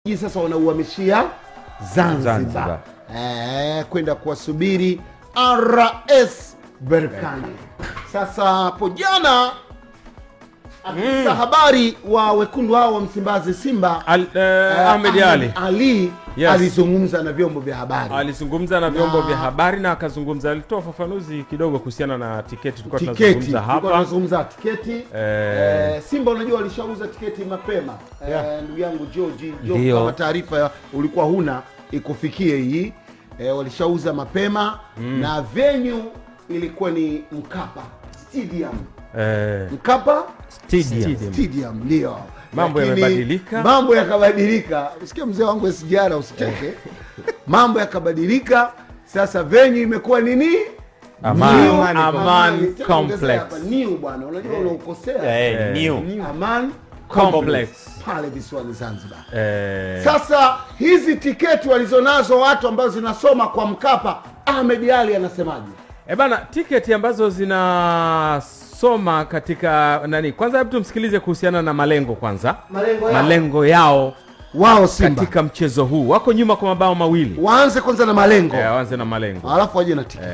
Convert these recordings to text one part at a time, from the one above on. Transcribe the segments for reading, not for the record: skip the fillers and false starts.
Sasa wanauhamishia Zanzibar. Kwenda kuwasubiri RS Berkane. Sasa hapo jana afisa habari wa wekundu hao wa Msimbazi Simba Ahmed Ali alizungumza na vyombo vya habari. Alizungumza na vyombo vya habari na akazungumza, alitoa ufafanuzi kidogo kuhusiana na tiketi. Tulikuwa tunazungumza hapa. Tunazungumza tiketi. Simba unajua walishauza tiketi mapema. Ndugu yangu George, kama taarifa ulikuwa huna ikufikie hii. Walishauza mapema na venue ilikuwa ni Mkapa Stadium. Mkapa Stadium ndio. Mambo yamebadilika. Mambo yakabadilika. Usikie mzee wangu SGR usiteke. Mambo yakabadilika. Sasa venue imekuwa nini? Aman Complex. New bwana. Unajua unaukosea. New Aman Complex pale visiwani Zanzibar. Sasa hizi tiketi walizonazo watu ambazo zinasoma kwa Mkapa, Ahmed Ali anasemaje? Bana, tiketi ambazo zinasoma katika nani? Kwanza hebu tumsikilize kuhusiana na malengo kwanza. Malengo yao wao Simba katika mchezo huu. Wako nyuma kwa mabao mawili. Waanze kwanza na malengo. Waanze na malengo. Alafu waje na tiketi.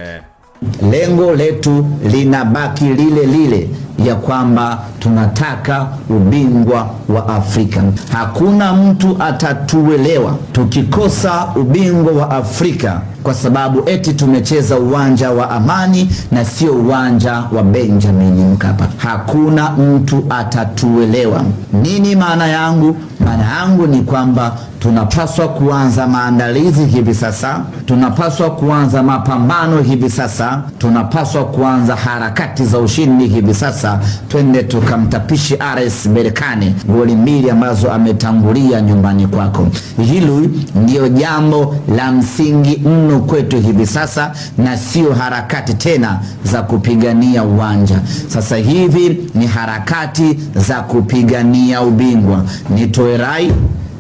Lengo letu linabaki lile lile ya kwamba tunataka ubingwa wa Afrika. Hakuna mtu atatuelewa tukikosa ubingwa wa Afrika kwa sababu eti tumecheza uwanja wa Amani na sio uwanja wa Benjamin Mkapa. Hakuna mtu atatuelewa. Nini maana yangu? Maana yangu ni kwamba tunapaswa kuanza maandalizi hivi sasa, tunapaswa kuanza mapambano hivi sasa, tunapaswa kuanza harakati za ushindi hivi sasa. Twende tukamtapishi RS Berkane goli 2 ambazo ametangulia nyumbani kwako. Hilo ndio jambo la msingi mno kwetu hivi sasa, na sio harakati tena za kupigania uwanja. Sasa hivi ni harakati za kupigania ubingwa. Nitoe rai,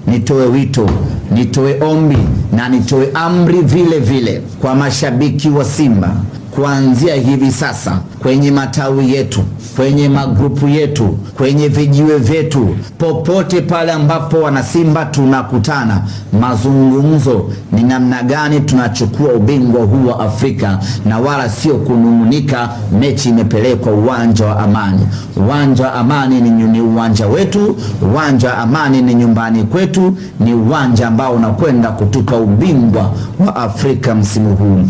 nitoe wito, nitoe ombi na nitoe amri vile vile kwa mashabiki wa Simba. Kuanzia hivi sasa kwenye matawi yetu, kwenye magrupu yetu, kwenye vijiwe vyetu, popote pale ambapo wana Simba tunakutana, mazungumzo ni namna gani tunachukua ubingwa huu wa Afrika, na wala sio kunung'unika mechi imepelekwa uwanja wa Amani. Uwanja wa Amani ni uwanja wetu, uwanja wa Amani ni nyumbani kwetu, ni uwanja ambao unakwenda kutupa ubingwa wa Afrika msimu huu.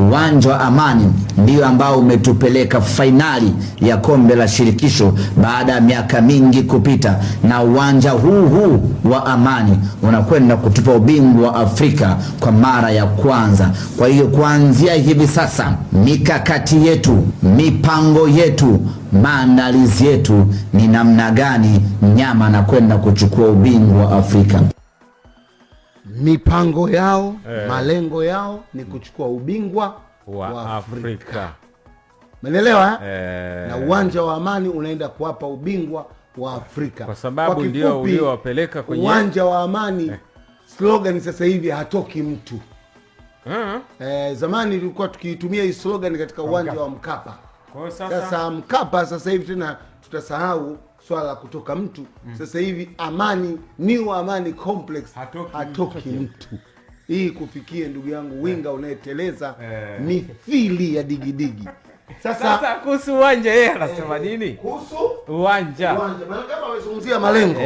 Uwanja wa Amani ndio ambao umetupeleka fainali ya kombe la shirikisho baada ya miaka mingi kupita, na uwanja huu wa Amani unakwenda kutupa ubingwa wa Afrika kwa mara ya kwanza. Kwa hiyo kuanzia hivi sasa mikakati yetu, mipango yetu, maandalizi yetu ni namna gani nyama na kwenda kuchukua ubingwa wa Afrika. Mipango yao, malengo yao ni kuchukua ubingwa wa Afrika. Umeelewa? Na uwanja wa Amani unaenda kuwapa ubingwa wa Afrika. Kwa sababu ndio uliowapeleka kwenye uwanja wa Amani. Slogan sasa hivi hatoki mtu. Zamani tulikuwa tukiitumia hii slogan katika uwanja wa Mkapa. Kwa sasa Mkapa sasa hivi tena tutasahau swala la kutoka mtu. Sasa hivi Amani, New Amani Complex hatoki mtu. Hii kufikie ndugu yangu winga unayeteleza mithili ya digidigi. Sasa kuhusu uwanja yeye anasema nini? Kuhusu uwanja. Maana kama wamezungumzia malengo.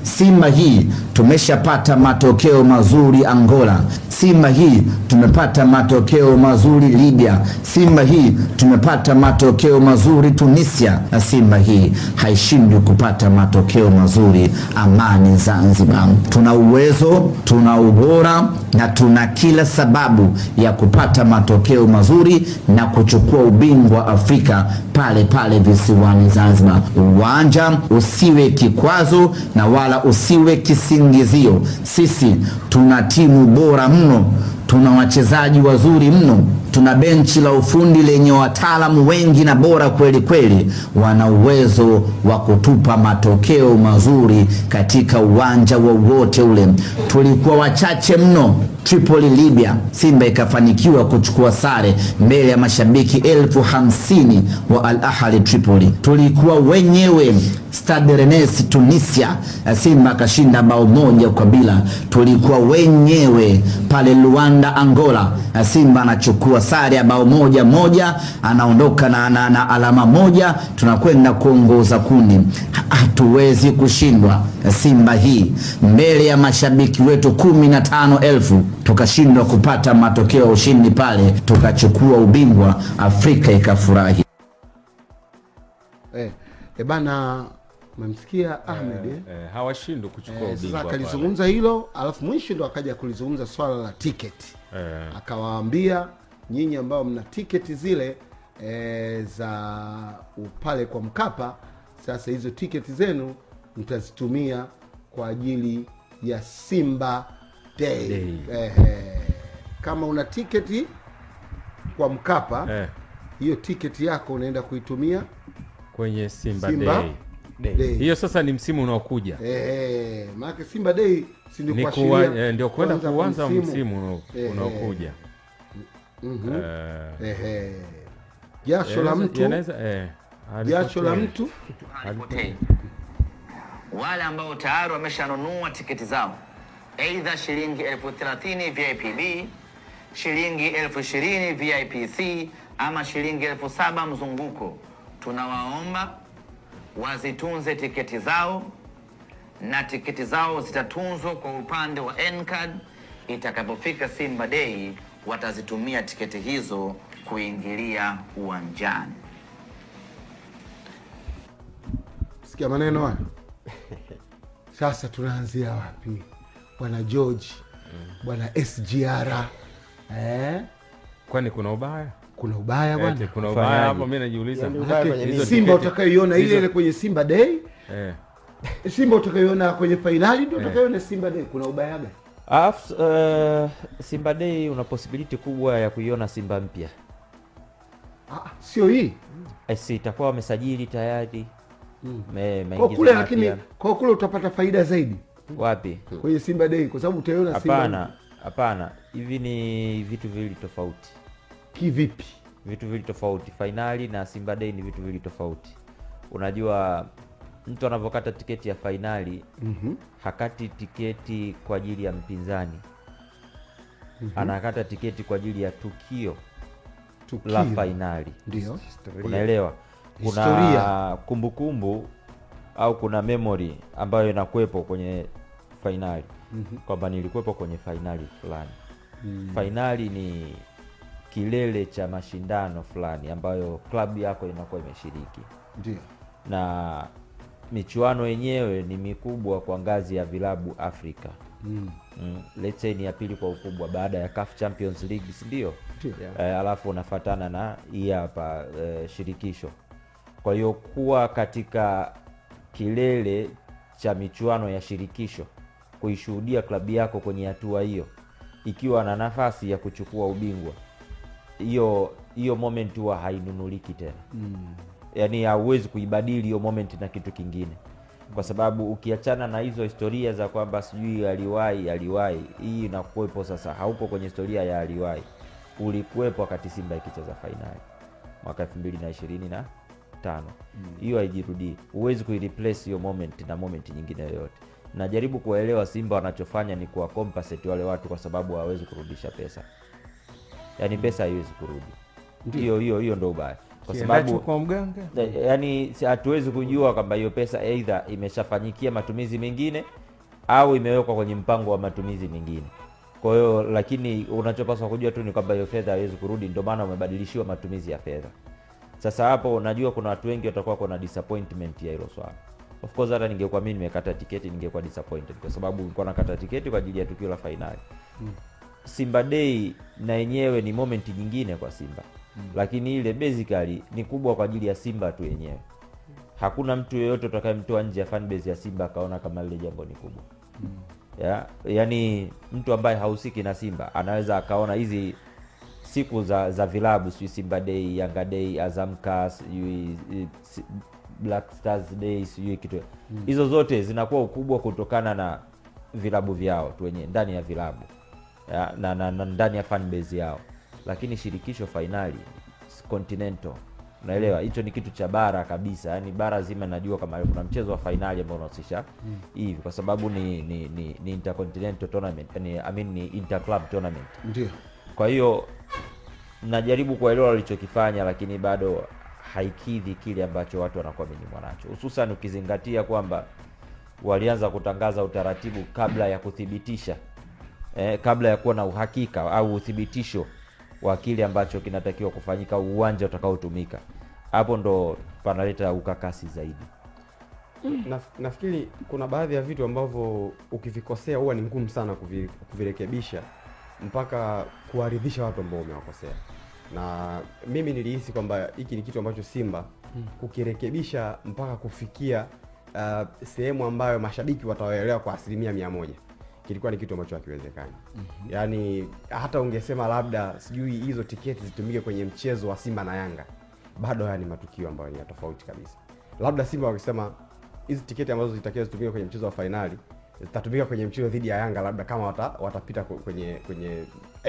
Simba hii tumeshapata matokeo mazuri Angola. Simba hii tumepata matokeo mazuri Libya. Simba hii tumepata matokeo mazuri Tunisia. Na Simba hii haishindwi kupata matokeo mazuri Amani Zanzibar. Tuna uwezo, tuna ubora na tuna kila sababu ya kupata matokeo mazuri na kuchukua ubingwa Afrika pale pale visiwani Zanzibar. Uwanja usiwe kikwazo na wala usiwe kisingizio. Sisi tuna timu bora mno tuna wachezaji wazuri mno, tuna benchi la ufundi lenye wataalamu wengi na bora kweli kweli, wana uwezo wa kutupa matokeo mazuri katika uwanja wowote ule. Tulikuwa wachache mno Tripoli Libya, Simba ikafanikiwa kuchukua sare mbele ya mashabiki 50,000 wa Al Ahly Tripoli. Tulikuwa wenyewe Stade Rennes Tunisia, Simba kashinda bao 1-0. Tulikuwa wenyewe pale Luanda Angola, Simba anachukua sare ya bao 1-1, anaondoka na alama 1, tunakwenda kuongoza kundi. Hatuwezi kushindwa Simba hii mbele ya mashabiki wetu 15,000, tukashindwa kupata matokeo ya ushindi pale, tukachukua ubingwa, Afrika ikafurahi. Bana, umemsikia Ahmed hawashindwi kuchukua ubingwa. Sasa akalizungumza hilo, alafu mwisho ndo akaja kulizungumza swala la tiketi. Akawaambia nyinyi ambao mna tiketi zile za pale kwa Mkapa, sasa hizo tiketi zenu mtazitumia kwa ajili ya Simba Day. Kama una tiketi kwa Mkapa, hiyo tiketi yako unaenda kuitumia kwenye Simba Day. Hiyo sasa ni msimu unaokuja. Maana Simba Day si ni kwa sheria ndio kwenda kuanza msimu unaokuja. Jasho la mtu jasho la mtu wale ambao tayari wameshanunua tiketi zao, aidha shilingi 30,000 VIP-B, shilingi 20,000 VIP-C ama shilingi 7,000 mzunguko, tunawaomba wazitunze tiketi zao, na tiketi zao zitatunzwa kwa upande wa N-Card. Itakapofika Simba Day watazitumia tiketi hizo kuingilia uwanjani. Sikia maneno haya. Sasa tunaanzia wapi? Bwana George, bwana SGR. Kwani kuna ubaya? Kuna ubaya bwana. Kuna ubaya hapo, mimi najiuliza. Simba utakayoiona ile kwenye Simba Day? Simba utakayoiona kwenye finali ndio utakayoiona Simba Day. Kuna ubaya gani? Simba Day una possibility kubwa ya kuiona Simba mpya. Sio hii. Itakuwa wamesajili tayari. Kwa kule, lakini kwa kule utapata faida zaidi. Wapi? Kwenye Simba Day, kwa sababu utaiona Simba. Hapana. Hivi ni vitu viwili tofauti. Kivipi? Vitu viwili tofauti. Finali na Simba Day ni vitu viwili tofauti. Unajua mtu anapokata tiketi ya finali, hakati tiketi kwa ajili ya mpinzani. Anakata tiketi kwa ajili ya tukio la finali. Ndio. Unaelewa? Kuna kumbukumbu au kuna memory ambayo inakuepo kwenye finali. Kwamba nilikuwepo kwenye finali fulani. Finali ni kilele cha mashindano fulani ambayo klabu yako inakuwa imeshiriki. Ndio. Na michuano yenyewe ni mikubwa kwa ngazi ya vilabu Afrika. Let's say ni ya pili kwa ukubwa baada ya CAF Champions League, si ndio? Alafu unafuatana na hii hapa shirikisho. Kwa hiyo kuwa katika kilele cha michuano ya shirikisho, kuishuhudia klabu yako kwenye hatua hiyo ikiwa na nafasi ya kuchukua ubingwa, hiyo moment huwa hainunuliki tena. Yaani hauwezi kuibadili hiyo moment na kitu kingine, kwa sababu ukiachana na hizo historia za kwamba sijui aliwahi, hii inakuwepo sasa. Haupo kwenye historia ya aliwahi, ulikuwepo wakati Simba ikicheza finali mwaka 2025. Hiyo haijirudii. Huwezi kuireplace hiyo moment na moment nyingine yoyote. Najaribu kuelewa Simba wanachofanya ni kuwa compensate wale watu, kwa sababu hawezi kurudisha pesa. Yaani pesa haiwezi kurudi. Hiyo ndio ubaya. Kwa sababu kwa mganga, yaani hatuwezi kujua kwamba hiyo pesa either imeshafanyikia matumizi mengine au imewekwa kwenye mpango wa matumizi mengine. Kwa hiyo lakini unachopaswa kujua tu ni kwamba hiyo fedha haiwezi kurudi, ndio maana umebadilishiwa matumizi ya fedha. Sasa hapo unajua kuna watu wengi watakuwa kuna disappointment ya hilo swala. Of course hata ningekuwa mimi nimekata tiketi ningekuwa disappointed, kwa sababu nilikuwa nakata tiketi kwa ajili ya tukio la finali. Simba Day na yenyewe ni moment nyingine kwa Simba. Lakini ile basically ni kubwa kwa ajili ya Simba tu yenyewe. Hakuna mtu yeyote utakayemtoa nje ya fan base ya Simba akaona kama ile jambo ni kubwa. Yaani mtu ambaye hahusiki na Simba anaweza akaona hizi siku za vilabu, sio Simba Day, Yanga Day, Azam Cars, Black Stars Day, sio kitu. Hizo zote zinakuwa ukubwa kutokana na vilabu vyao tu wenyewe ndani ya vilabu na ndani ya fan base yao. Lakini shirikisho finali continental, unaelewa, hicho ni kitu cha bara kabisa. Yaani bara zima najua kama kuna mchezo wa finali ambao unahusisha hivi, kwa sababu ni intercontinental tournament, ni interclub tournament. Ndio. Kwa hiyo najaribu kuelewa walichokifanya, lakini bado haikidhi kile ambacho watu wanakuwa wamenyimwa nacho, hususan ukizingatia kwamba walianza kutangaza utaratibu kabla ya kuthibitisha kabla ya kuwa na uhakika au uthibitisho wa kile ambacho kinatakiwa kufanyika, uwanja utakaotumika. Hapo ndo panaleta ukakasi zaidi. Nafikiri kuna baadhi ya vitu ambavyo ukivikosea huwa ni ngumu sana kuvirekebisha mpaka kuwaridhisha watu ambao umewakosea. Na mimi nilihisi kwamba hiki ni kitu ambacho Simba kukirekebisha mpaka kufikia sehemu ambayo mashabiki watawaelewa kwa 100%, kilikuwa ni kitu ambacho hakiwezekani. Yaani hata ungesema labda sijui hizo tiketi zitumike kwenye mchezo wa Simba na Yanga, bado haya ni matukio ambayo ni tofauti kabisa. Labda Simba wakisema hizi tiketi ambazo zitakiwa zitumike kwenye mchezo wa finali zitatumika kwenye mchezo dhidi ya Yanga, labda kama watapita kwenye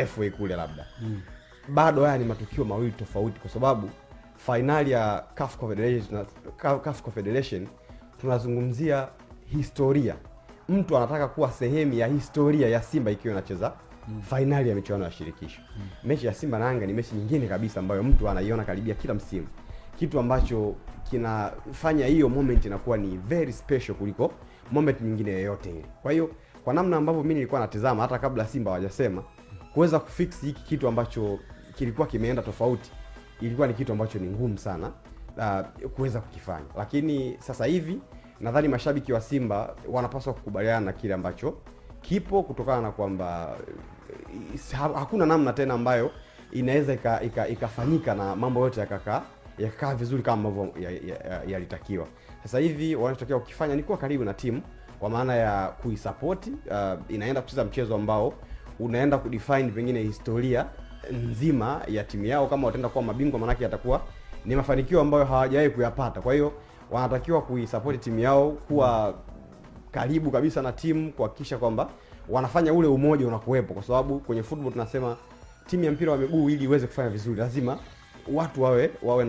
FA kule labda. Bado haya ni matukio mawili tofauti, kwa sababu finali ya CAF Confederation tunazungumzia historia. Mtu anataka kuwa sehemu ya historia ya Simba ikiwa inacheza finali ya michuano ya shirikisho. Mechi ya Simba na Yanga ni mechi nyingine kabisa ambayo mtu anaiona karibia kila msimu, kitu ambacho kinafanya hiyo moment inakuwa ni very special kuliko moment nyingine yoyote ile. Kwa hiyo kwa namna ambavyo mimi nilikuwa natazama hata kabla Simba hawajasema kuweza kufix hiki kitu ambacho kilikuwa kimeenda tofauti, ilikuwa ni kitu ambacho ni ngumu sana kuweza kukifanya. Lakini sasa hivi nadhani mashabiki wa Simba wanapaswa kukubaliana na kile ambacho kipo, kutokana na kwamba hakuna namna tena ambayo inaweza ikafanyika na mambo yote yakakaa vizuri kama ambavyo yalitakiwa. Sasa hivi wanachotakiwa kukifanya ni kuwa karibu na timu, kwa maana ya kuisupport. Inaenda kucheza mchezo ambao unaenda kudefine pengine historia nzima ya timu yao. Kama wataenda kuwa mabingwa, maana yake yatakuwa ni mafanikio ambayo hawajawahi kuyapata. Kwa hiyo wanatakiwa kuisupport timu yao, kuwa karibu kabisa na timu, kuhakikisha kwamba wanafanya ule umoja unakuwepo, kwa sababu kwenye football tunasema timu ya mpira wa miguu ili iweze kufanya vizuri lazima watu wawe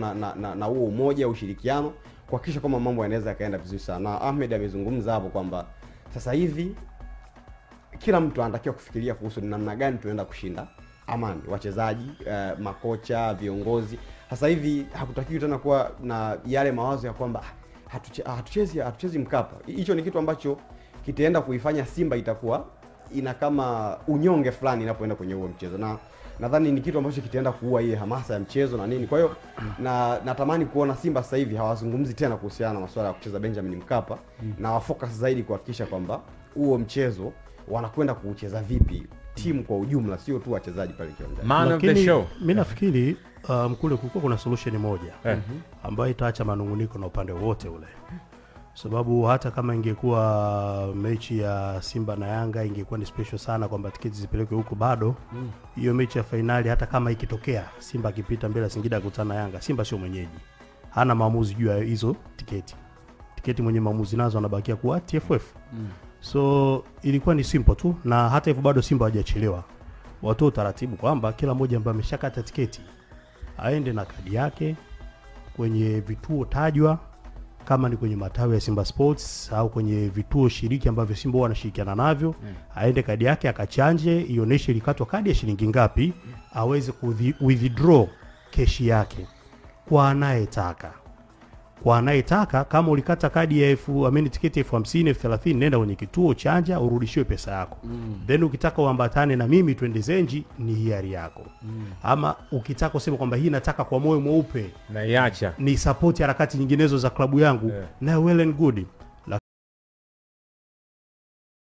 na huo umoja, ushirikiano, kuhakikisha kwamba mambo yanaweza yakaenda vizuri sana. Na Ahmed amezungumza hapo kwamba sasa hivi kila mtu anatakiwa kufikiria kuhusu namna gani tunaenda kushinda Amani, wachezaji, makocha, viongozi. Sasa hivi hakutakiwi tena kuwa na yale mawazo ya kwamba hatuchezi Mkapa. Hicho ni kitu ambacho kitaenda kuifanya Simba itakuwa ina kama unyonge fulani inapoenda kwenye huo mchezo, na nadhani ni kitu ambacho kitaenda kuua ile hamasa ya mchezo na nini. Kwa hiyo natamani kuona Simba sasa hivi hawazungumzi tena kuhusiana na masuala ya kucheza Benjamin Mkapa, na wafocus zaidi kuhakikisha kwamba huo mchezo wanakwenda kuucheza vipi timu kwa ujumla, sio tu wachezaji pale kiwanjani. Man of the show. Mimi nafikiri kule kulikuwa kuna solution moja ambayo itaacha manunguniko na upande wote ule. Sababu hata kama ingekuwa mechi ya Simba na Yanga ingekuwa ni special sana kwamba tiketi zipelekwe huko, bado hiyo mechi ya finali hata kama ikitokea Simba akipita mbele ya Singida kukutana na Yanga, Simba sio mwenyeji, hana maamuzi juu ya hizo tiketi mwenye maamuzi nazo anabakia kuwa TFF. So ilikuwa ni simple tu, na hata hivyo bado Simba hajachelewa. Watoe utaratibu kwamba kila mmoja ambaye ameshakata tiketi aende na kadi yake kwenye vituo tajwa, kama ni kwenye matawi ya Simba Sports au kwenye vituo shiriki ambavyo Simba wanashirikiana navyo, aende kadi yake akachanje, ionyeshe ilikatwa kadi ya shilingi ngapi, aweze withdraw keshi yake kwa anayetaka. Kama ulikata kadi ya tiketi 50,000, 30,000, nenda kwenye kituo chanja urudishiwe pesa yako. Then ukitaka uambatane na mimi twende Zenji, ni hiari yako. Ama ukitaka useme kwamba hii nataka kwa moyo mweupe na iacha, ni support harakati nyinginezo za klabu yangu, na well and good.